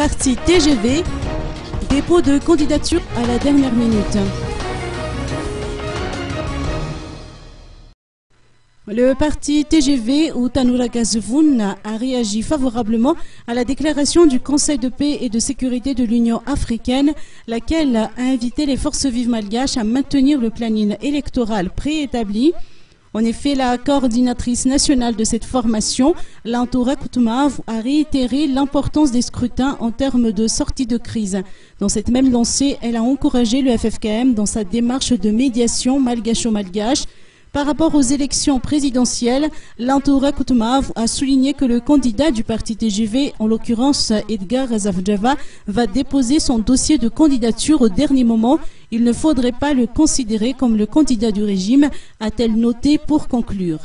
parti TGV, dépôt de candidature à la dernière minute. Le parti TGV ou Tanura Gazvoun a réagi favorablement à la déclaration du Conseil de paix et de sécurité de l'Union africaine, laquelle a invité les forces vives malgaches à maintenir le planning électoral préétabli. En effet, la coordinatrice nationale de cette formation, Lantora Koutumav, a réitéré l'importance des scrutins en termes de sortie de crise. Dans cette même lancée, elle a encouragé le FFKM dans sa démarche de médiation malgacho-malgache. Par rapport aux élections présidentielles, Lantora Koutumav a souligné que le candidat du parti TGV, en l'occurrence Edgar Zafdjava, va déposer son dossier de candidature au dernier moment. Il ne faudrait pas le considérer comme le candidat du régime, a-t-elle noté pour conclure.